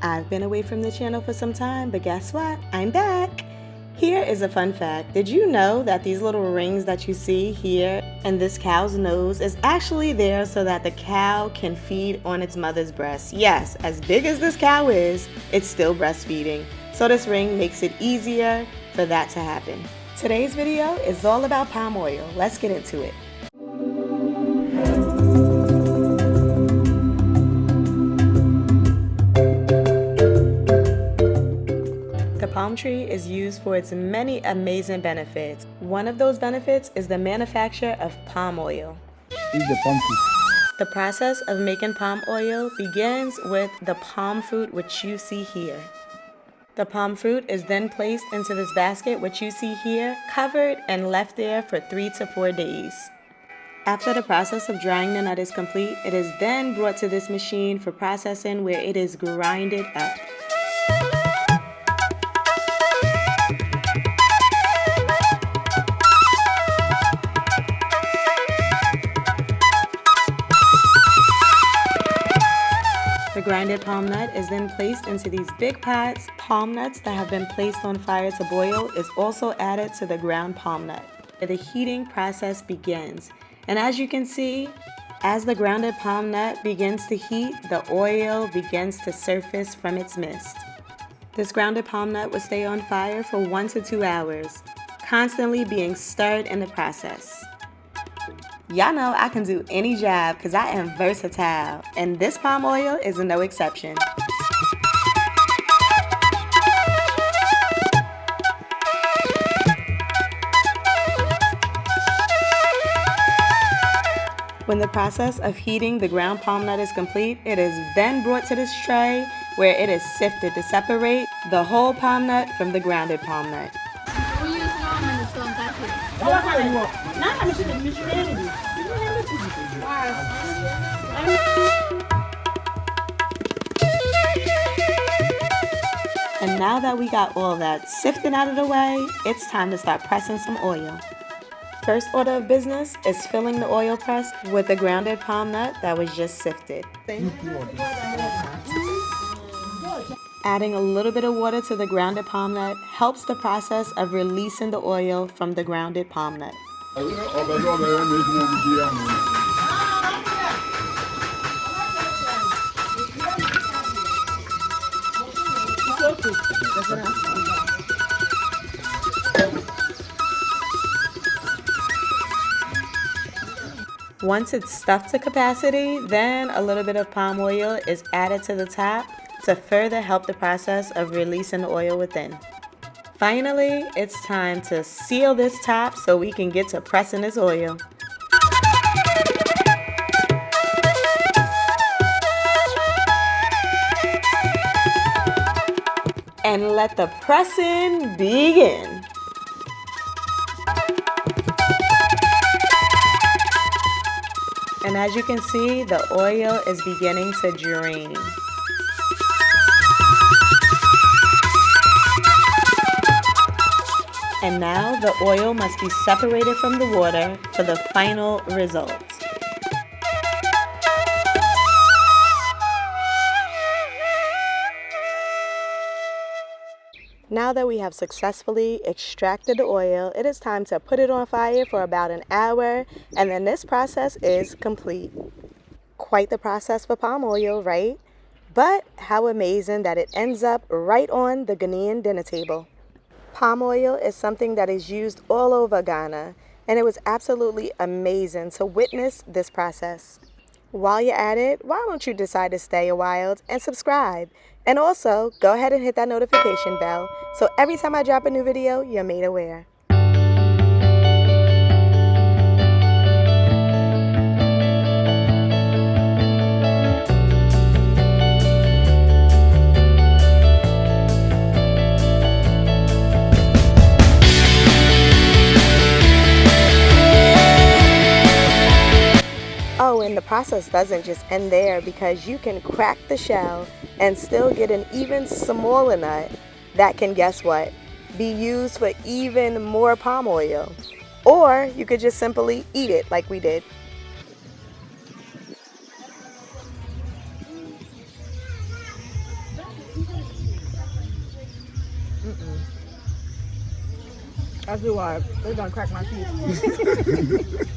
I've been away from the channel for some time, but guess what? I'm back! Here is a fun fact. Did you know that these little rings that you see here and this cow's nose is actually there so that the cow can feed on its mother's breast? Yes, as big as this cow is, it's still breastfeeding. So this ring makes it easier for that to happen. Today's video is all about palm oil. Let's get into it. The palm tree is used for its many amazing benefits. One of those benefits is the manufacture of palm oil. This is the palm fruit. The process of making palm oil begins with the palm fruit, which you see here. The palm fruit is then placed into this basket, which you see here, covered and left there for 3 to 4 days. After the process of drying the nut is complete, it is then brought to this machine for processing where it is grinded up. The grinded palm nut is then placed into these big pots. Palm nuts that have been placed on fire to boil is also added to the ground palm nut. The heating process begins. And as you can see, as the grounded palm nut begins to heat, the oil begins to surface from its mist. This grounded palm nut will stay on fire for 1 to 2 hours, constantly being stirred in the process. Y'all know I can do any job because I am versatile, and this palm oil is no exception. When the process of heating the ground palm nut is complete, it is then brought to this tray where it is sifted to separate the whole palm nut from the grounded palm nut. And now that we got all that sifted out of the way, it's time to start pressing some oil. First order of business is filling the oil press with the grounded palm nut that was just sifted. Adding a little bit of water to the grounded palm nut helps the process of releasing the oil from the grounded palm nut. Once it's stuffed to capacity, then a little bit of palm oil is added to the top to further help the process of releasing the oil within. Finally, it's time to seal this top so we can get to pressing this oil. And let the pressing begin. And as you can see, the oil is beginning to drain. And now the oil must be separated from the water for the final result. Now that we have successfully extracted the oil, it is time to put it on fire for about an hour, and then this process is complete. Quite the process for palm oil, right? But how amazing that it ends up right on the Ghanaian dinner table. Palm oil is something that is used all over Ghana, and it was absolutely amazing to witness this process. While you're at it, why don't you decide to stay a while and subscribe? And also, go ahead and hit that notification bell so every time I drop a new video, you're made aware. Oh, and the process doesn't just end there, because you can crack the shell and still get an even smaller nut that can, guess what, be used for even more palm oil. Or you could just simply eat it like we did. As do I. They're gonna crack my teeth.